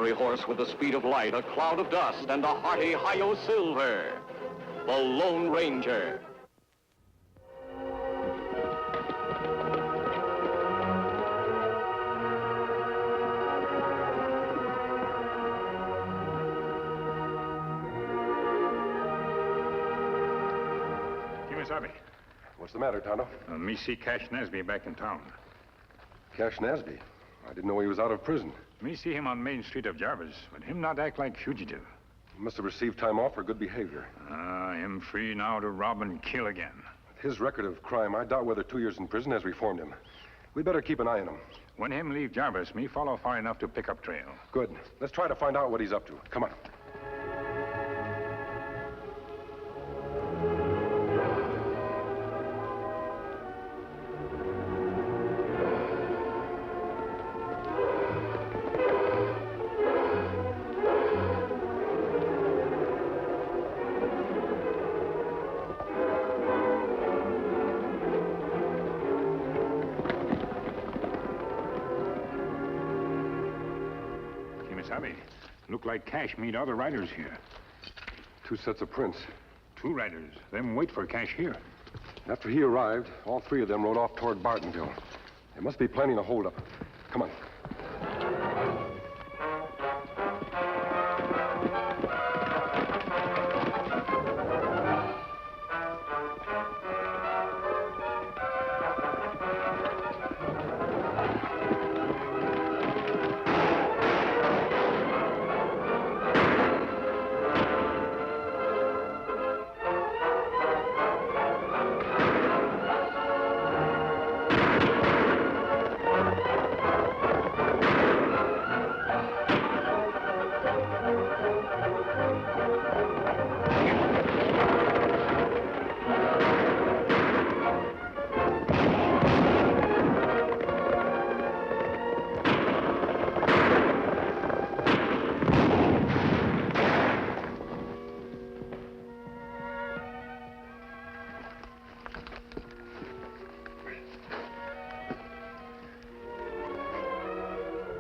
fiery horse with the speed of light, a cloud of dust, and a hearty hi-yo silver. The Lone Ranger. Kemo Sabe. What's the matter, Tonto? Me see Cash Nasby back in town. Cash Nasby? I didn't know he was out of prison. Me see him on Main Street of Jarvis, but him not act like fugitive. He must have received time off for good behavior. Him free now to rob and kill again. With his record of crime, I doubt whether 2 years in prison has reformed him. We better keep an eye on him. When him leave Jarvis, me follow far enough to pick up trail. Good. Let's try to find out what he's up to. Come on. Look like Cash meet other riders here. 2 sets of prints. 2 riders. Them wait for Cash here. After he arrived, all 3 of them rode off toward Bartonville. They must be planning a holdup. Come on.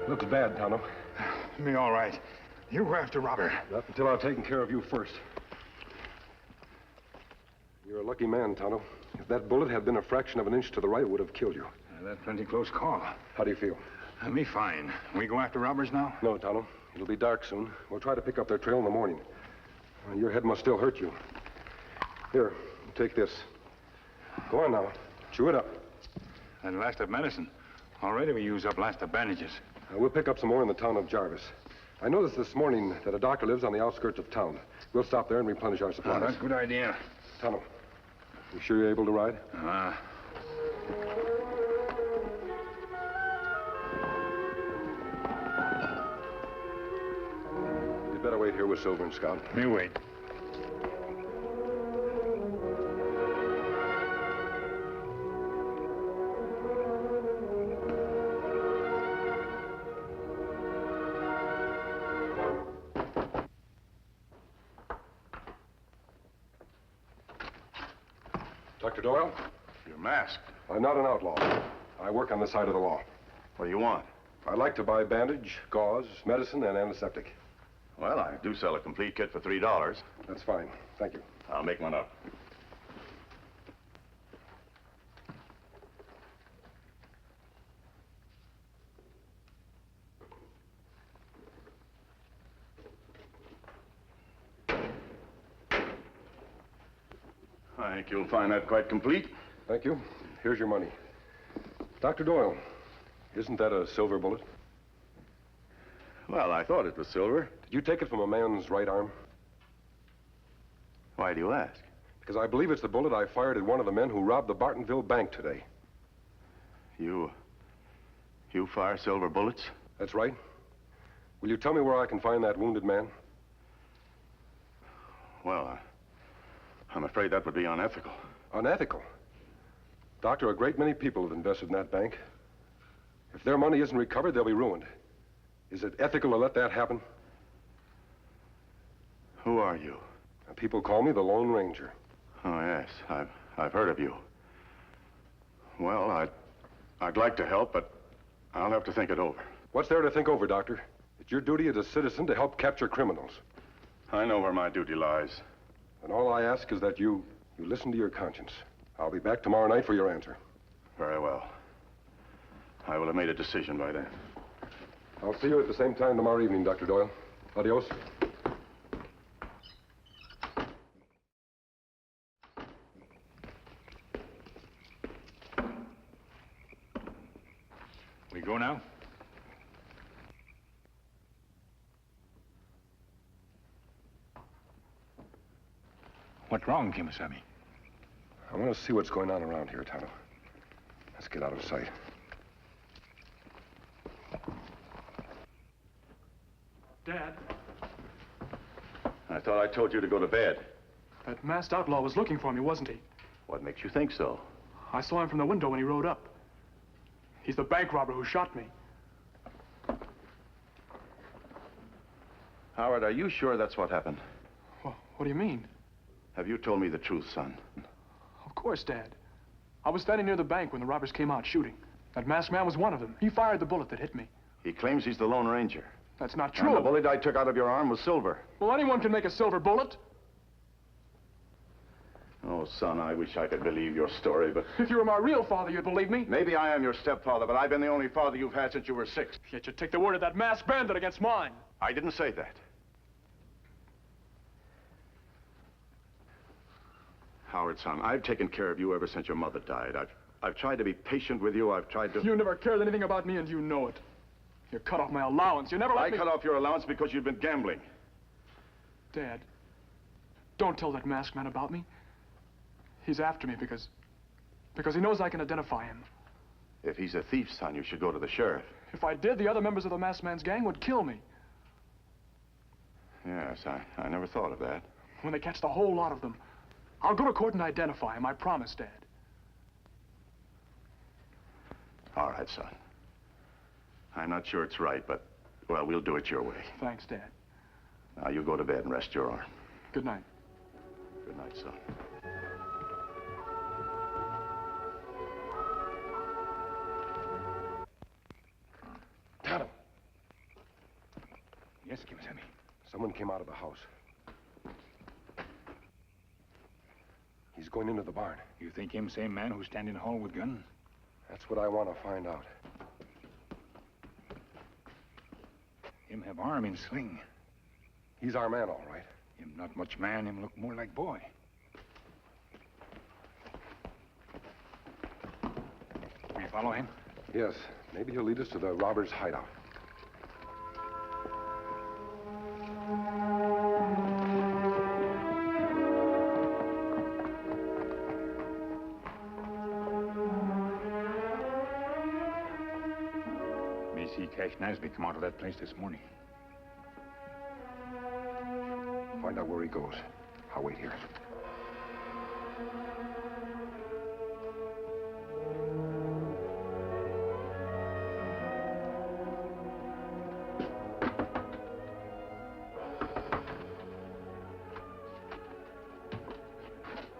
Looks bad, Tonto. Me all right. You go after robber. Not until I've taken care of you first. You're a lucky man, Tonto. If that bullet had been a fraction of an inch to the right, it would have killed you. That's plenty close call. How do you feel? Me fine. We go after robbers now? No, Tonto. It'll be dark soon. We'll try to pick up their trail in the morning. Your head must still hurt you. Here, take this. Go on now. Chew it up. And last of medicine. Already we use up last of bandages. We'll pick up some more in the town of Jarvis. I noticed this morning that a doctor lives on the outskirts of town. We'll stop there and replenish our supplies. That's a good idea. Tonto, you sure you're able to ride? You'd better wait here with Silver and Scout. Me wait. Dr. Doyle? You're masked. I'm not an outlaw. I work on the side of the law. What do you want? I'd like to buy bandage, gauze, medicine, and antiseptic. Well, I do sell a complete kit for $3. That's fine. Thank you. I'll make one up. I think you'll find that quite complete. Thank you. Here's your money. Dr. Doyle, isn't that a silver bullet? Well, I thought it was silver. Did you take it from a man's right arm? Why do you ask? Because I believe it's the bullet I fired at one of the men who robbed the Bartonville bank today. You fire silver bullets? That's right. Will you tell me where I can find that wounded man? Well, I'm afraid that would be unethical. Unethical? Doctor, a great many people have invested in that bank. If their money isn't recovered, they'll be ruined. Is it ethical to let that happen? Who are you? People call me the Lone Ranger. Oh, yes. I've heard of you. Well, I'd like to help, but I'll have to think it over. What's there to think over, Doctor? It's your duty as a citizen to help capture criminals. I know where my duty lies. And all I ask is that you listen to your conscience. I'll be back tomorrow night for your answer. Very well. I will have made a decision by then. I'll see you at the same time tomorrow evening, Dr. Doyle. Adios. We go now? What's wrong, Kemo Sabe? I want to see what's going on around here, Tonto. Let's get out of sight. Dad, I thought I told you to go to bed. that masked outlaw was looking for me, wasn't he? What makes you think so? I saw him from the window when he rode up. He's the bank robber who shot me. Howard, are you sure that's what happened? Well, what do you mean? Have you told me the truth, son? Of course, Dad. I was standing near the bank when the robbers came out shooting. That masked man was one of them. He fired the bullet that hit me. He claims he's the Lone Ranger. That's not And true. the bullet I took out of your arm was silver. Well, anyone can make a silver bullet. Oh, son, I wish I could believe your story, but... If you were my real father, you'd believe me. Maybe I am your stepfather, but I've been the only father you've had since you were 6. Yet you take the word of that masked bandit against mine. I didn't say that. Howard, son, I've taken care of you ever since your mother died. I've tried to be patient with you. I've tried to... You never cared anything about me, and you know it. You cut off my allowance. You never let I me... cut off your allowance because you've been gambling. Dad, don't tell that masked man about me. He's after me because he knows I can identify him. If he's a thief, son, you should go to the sheriff. If I did, the other members of the masked man's gang would kill me. Yes, I never thought of that. When they catch the whole lot of them, I'll go to court and identify him. I promise, Dad. All right, son. I'm not sure it's right, but, well, we'll do it your way. Thanks, Dad. Now, you go to bed and rest your arm. Good night. Good night, son. Tonto, Yes, Kemo Sabe. someone came out of the house. He's going into the barn. You think him same man who stand in the hall with gun? That's what I want to find out. Him have arm in sling. He's our man, all right. Him not much man, him look more like boy. We follow him? Yes, maybe he'll lead us to the robber's hideout. Me see Cash Nasby come out of that place this morning. Find out where he goes. I'll wait here.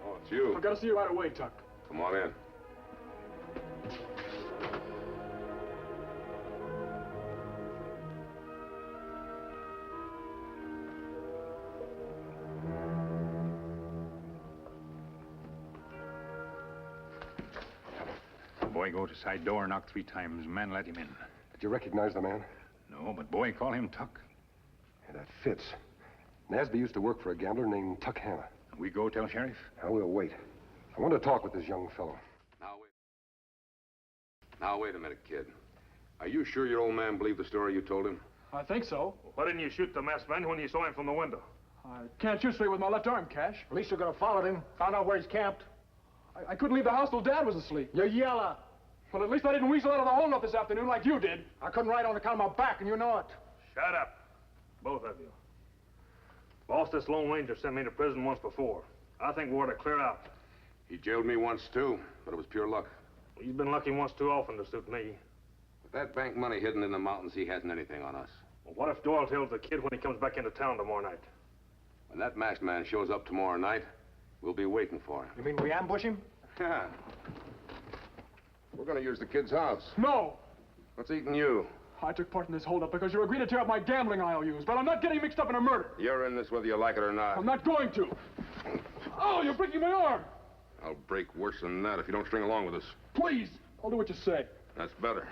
Oh, it's you. I've got to see you right away, Tuck. Come on in. Boy go to side door, knock 3 times. Man let him in. Did you recognize the man? No, but boy call him Tuck. Yeah, that fits. Nasby used to work for a gambler named Tuck Hanna. We go tell sheriff? I will wait. I want to talk with this young fellow. Now, wait a minute, kid. Are you sure your old man believed the story you told him? I think so. Why didn't you shoot the masked man when you saw him from the window? I can't shoot straight with my left arm, Cash. At least you could have followed him, found out where he's camped. I couldn't leave the house till Dad was asleep. You yeller. Well, at least I didn't weasel out of the holdup this afternoon like you did. I couldn't ride on account of my back, and you know it. Shut up. Both of you. Boss, this Lone Ranger sent me to prison once before. I think we ought to clear out. He jailed me once, too, but it was pure luck. He's been lucky once too often to suit me. With that bank money hidden in the mountains, he hasn't anything on us. Well, what if Doyle tells the kid when he comes back into town tomorrow night? When that masked man shows up tomorrow night, we'll be waiting for him. You mean we ambush him? Yeah. We're gonna use the kid's house. No. What's eating you? I took part in this holdup because you agreed to tear up my gambling IOUs, but I'm not getting mixed up in a murder. You're in this whether you like it or not. I'm not going to. Oh, you're breaking my arm. I'll break worse than that if you don't string along with us. Please, I'll do what you say. That's better.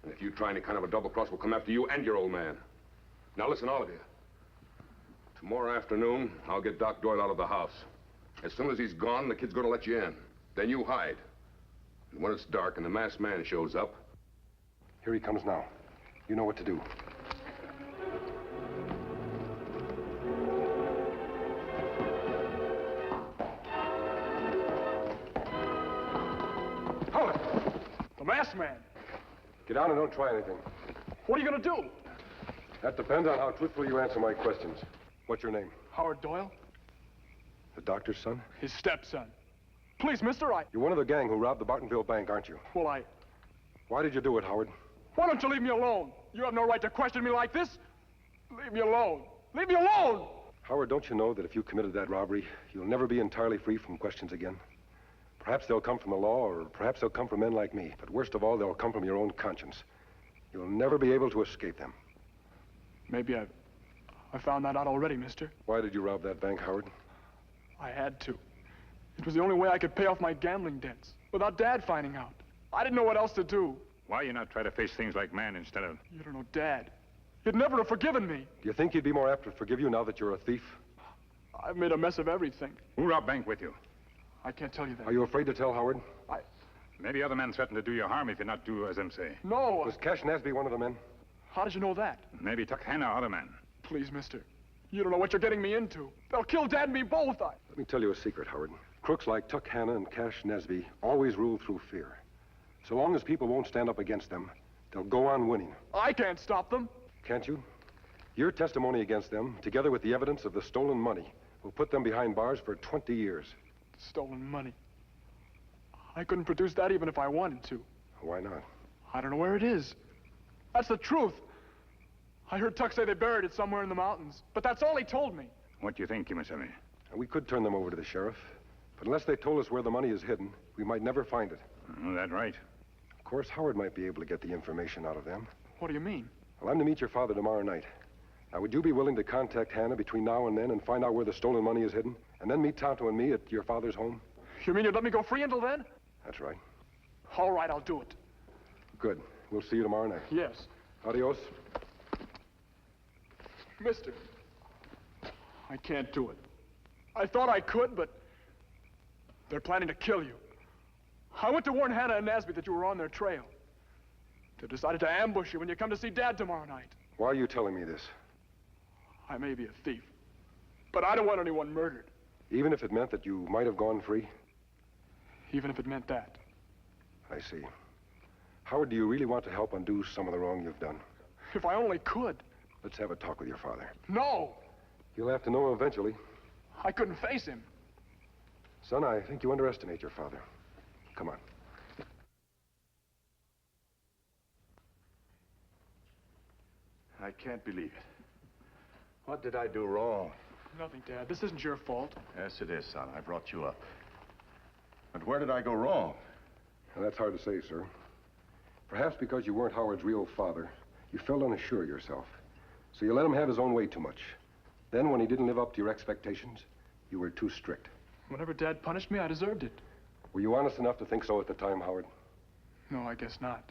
And if you try any kind of a double cross, we'll come after you and your old man. Now listen, all of you. Tomorrow afternoon, I'll get Doc Doyle out of the house. As soon as he's gone, the kid's going to let you in. Then you hide. And when it's dark and the masked man shows up... Here he comes now. You know what to do. Howard! The masked man! Get down and don't try anything. What are you going to do? That depends on how truthfully you answer my questions. What's your name? Howard Doyle? The doctor's son? His stepson. Please, mister, You're one of the gang who robbed the Bartonville Bank, aren't you? Well, Why did you do it, Howard? Why don't you leave me alone? You have no right to question me like this. Leave me alone. Leave me alone! Howard, don't you know that if you committed that robbery, you'll never be entirely free from questions again? Perhaps they'll come from the law, or perhaps they'll come from men like me. But worst of all, they'll come from your own conscience. You'll never be able to escape them. Maybe I found that out already, mister. Why did you rob that bank, Howard? I had to. It was the only way I could pay off my gambling debts without Dad finding out. I didn't know what else to do. Why you not try to face things like man instead of... You don't know Dad. He'd never have forgiven me. Do you think he'd be more apt to forgive you now that you're a thief? I've made a mess of everything. Who robbed bank with you? I can't tell you that. Are you afraid to tell, Howard? Maybe other men threaten to do you harm if you not do as them say. No. Was Cash Nasby one of the men? How did you know that? Maybe Tuck Hannah, other man. Please, mister. You don't know what you're getting me into. They'll kill Dad and me both. Let me tell you a secret, Howard. Crooks like Tuck Hannah and Cash Nasby always rule through fear. So long as people won't stand up against them, they'll go on winning. I can't stop them. Can't you? Your testimony against them, together with the evidence of the stolen money, will put them behind bars for 20 years. Stolen money. I couldn't produce that even if I wanted to. Why not? I don't know where it is. That's the truth. I heard Tuck say they buried it somewhere in the mountains, but that's all he told me. What do you think, Kemo Sabe? We could turn them over to the sheriff, but unless they told us where the money is hidden, we might never find it. Oh, that right. Of course, Howard might be able to get the information out of them. What do you mean? Well, I'm to meet your father tomorrow night. Now, would you be willing to contact Hannah between now and then and find out where the stolen money is hidden? And then meet Tonto and me at your father's home? You mean you'd let me go free until then? That's right. All right, I'll do it. Good. We'll see you tomorrow night. Yes. Adios. Mister, I can't do it. I thought I could, but they're planning to kill you. I went to warn Hannah and Nasby that you were on their trail. They decided to ambush you when you come to see Dad tomorrow night. Why are you telling me this? I may be a thief, but I don't want anyone murdered. Even if it meant that you might have gone free? Even if it meant that. I see. Howard, do you really want to help undo some of the wrong you've done? If I only could. Let's have a talk with your father. No! You'll have to know him eventually. I couldn't face him. Son, I think you underestimate your father. Come on. I can't believe it. What did I do wrong? Nothing, Dad. This isn't your fault. Yes, it is, son. I brought you up. But where did I go wrong? Now, that's hard to say, sir. Perhaps because you weren't Howard's real father, you felt unsure of yourself. So you let him have his own way too much. Then, when he didn't live up to your expectations, you were too strict. Whenever Dad punished me, I deserved it. Were you honest enough to think so at the time, Howard? No, I guess not.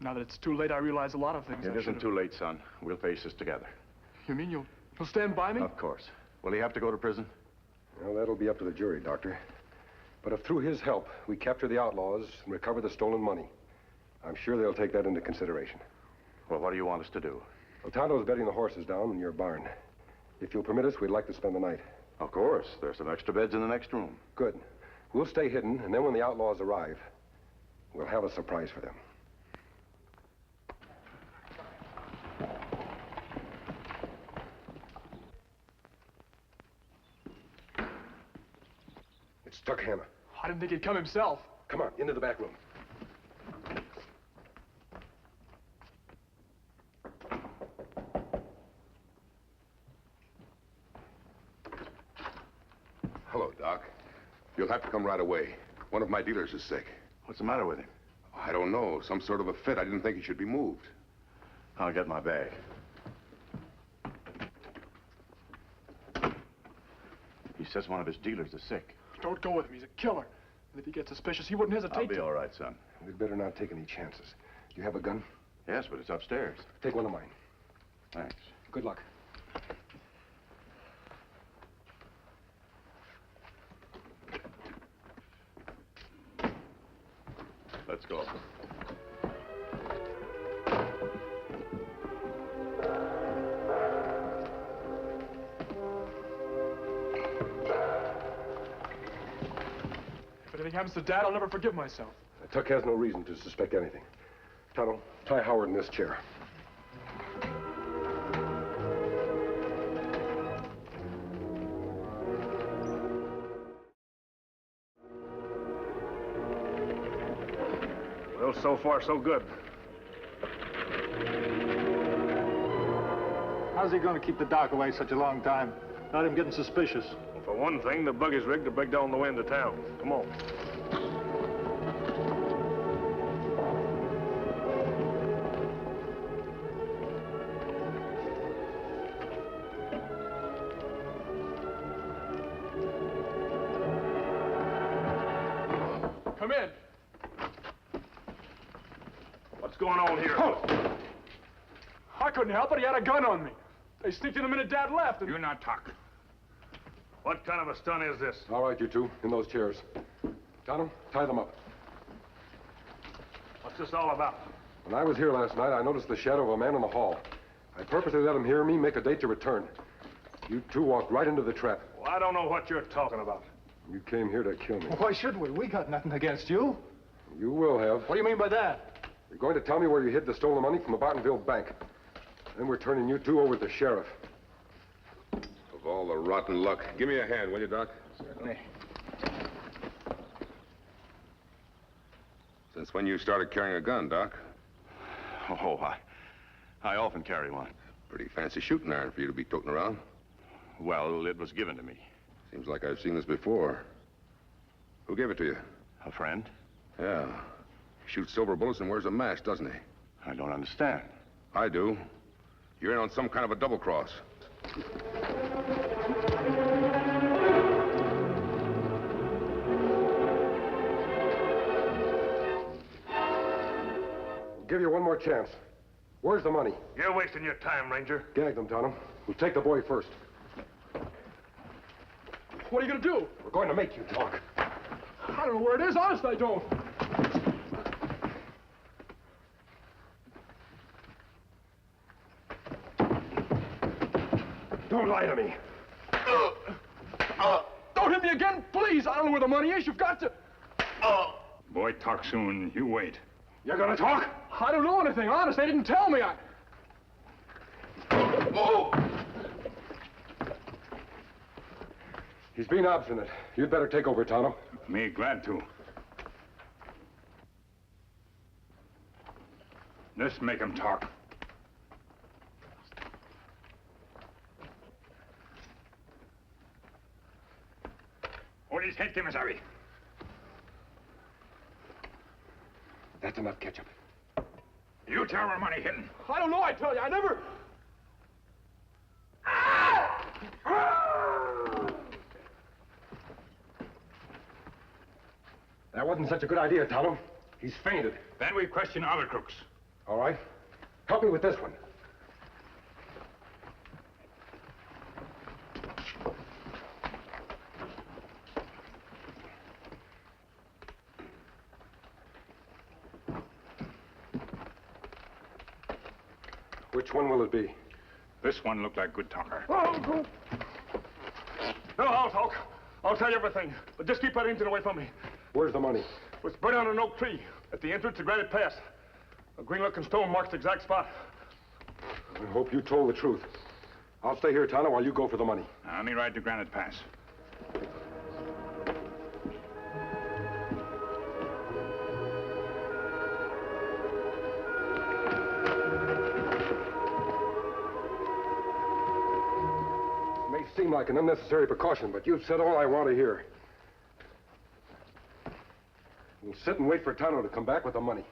Now that it's too late, I realize a lot of things. It isn't too late, son. We'll face this together. You mean you'll stand by me? Of course. Will he have to go to prison? Well, that'll be up to the jury, Doctor. But if through his help we capture the outlaws and recover the stolen money, I'm sure they'll take that into consideration. Well, what do you want us to do? Well, Tonto's bedding the horses down in your barn. If you'll permit us, we'd like to spend the night. Of course. There's some extra beds in the next room. Good. We'll stay hidden, and then when the outlaws arrive, we'll have a surprise for them. It's Tuck Hannah. I didn't think he'd come himself. Come on, into the back room. Hello, Doc. You'll have to come right away. One of my dealers is sick. What's the matter with him? I don't know. Some sort of a fit. I didn't think he should be moved. I'll get my bag. He says one of his dealers is sick. Don't go with him. He's a killer. And if he gets suspicious, he wouldn't hesitate I'll be all right, son. We'd better not take any chances. You have a gun? Yes, but it's upstairs. Take one of mine. Thanks. Good luck. Let's go. If anything happens to Dad, I'll never forgive myself. Tuck has no reason to suspect anything. Tonto, tie Howard in this chair. Well, so far, so good. How's he going to keep the doc away such a long time? Not him getting suspicious. Well, for one thing, the buggy's rigged to break down the way into town. Come on. Come in. What's going on here? I couldn't help it. He had a gun on me. They sneaked in the minute Dad left. And... You not talk. What kind of a stunt is this? All right, you two, in those chairs. Tonto, tie them up. What's this all about? When I was here last night, I noticed the shadow of a man in the hall. I purposely let him hear me make a date to return. You two walked right into the trap. Well, I don't know what you're talking about. You came here to kill me. Why should we? We got nothing against you. You will have. What do you mean by that? You're going to tell me where you hid the stolen money from the Bartonville bank. Then we're turning you two over to the sheriff. Of all the rotten luck. Give me a hand, will you, Doc? Certainly. Since when you started carrying a gun, Doc? Oh, I often carry one. Pretty fancy shooting iron for you to be toting around. Well, it was given to me. Seems like I've seen this before. Who gave it to you? A friend? Yeah. He shoots silver bullets and wears a mask, doesn't he? I don't understand. I do. You're in on some kind of a double cross. We'll give you one more chance. Where's the money? You're wasting your time, Ranger. Gag them, Tonto. We'll take the boy first. What are you going to do? We're going to make you talk. I don't know where it is. Honest, I don't. Don't lie to me. Don't hit me again, please. I don't know where the money is. You've got to... Boy, talk soon. You wait. You're going to talk? I don't know anything. Honest, they didn't tell me. He's being obstinate. You'd better take over, Tonto. Me glad to. Let's make him talk. Hold his head, Kemo Sabe. That's enough ketchup. You tell where money hidden. I don't know, I tell you. I never... That wasn't such a good idea, Tonto. He's fainted. Then we question other crooks. All right. Help me with this one. Which one will it be? This one looked like good talker. No, I'll talk. I'll tell you everything. But just keep that engine away from me. Where's the money? It was buried on an oak tree at the entrance to Granite Pass. A green-looking stone marks the exact spot. I hope you told the truth. I'll stay here, Tonto, while you go for the money. Now, let me ride to Granite Pass. It may seem like an unnecessary precaution, but you've said all I want to hear. We'll sit and wait for Tonto to come back with the money.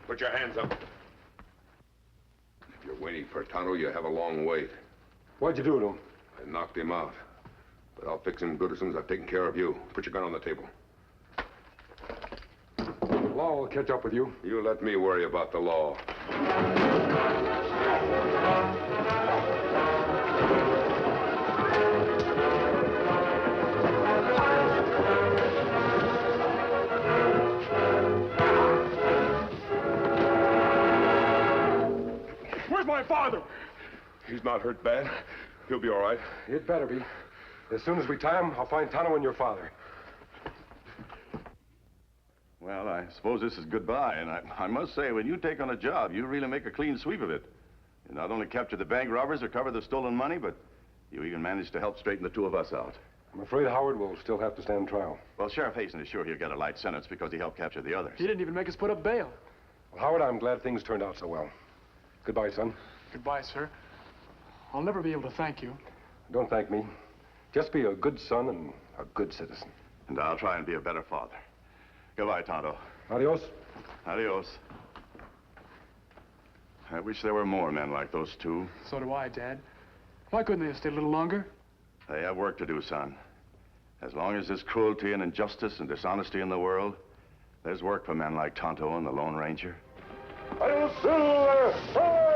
Put your hands up. If you're waiting for Tonto, you have a long wait. What'd you do to him? I knocked him out. But I'll fix him good as soon as I've taken care of you. Put your gun on the table. The law will catch up with you. You let me worry about the law. Where's my father? He's not hurt bad. He'll be all right. It better be. As soon as we tie him, I'll find Tonto and your father. Well, I suppose this is goodbye, and I must say, when you take on a job, you really make a clean sweep of it. You not only capture the bank robbers or cover the stolen money, but you even managed to help straighten the two of us out. I'm afraid Howard will still have to stand trial. Well, Sheriff Hazen is sure he'll get a light sentence because he helped capture the others. He didn't even make us put up bail. Well, Howard, I'm glad things turned out so well. Goodbye, son. Goodbye, sir. I'll never be able to thank you. Don't thank me. Just be a good son and a good citizen. And I'll try and be a better father. Goodbye, Tonto. Adios. Adios. I wish there were more men like those two. So do I, Dad. Why couldn't they have stayed a little longer? They have work to do, son. As long as there's cruelty and injustice and dishonesty in the world, there's work for men like Tonto and the Lone Ranger. Silver!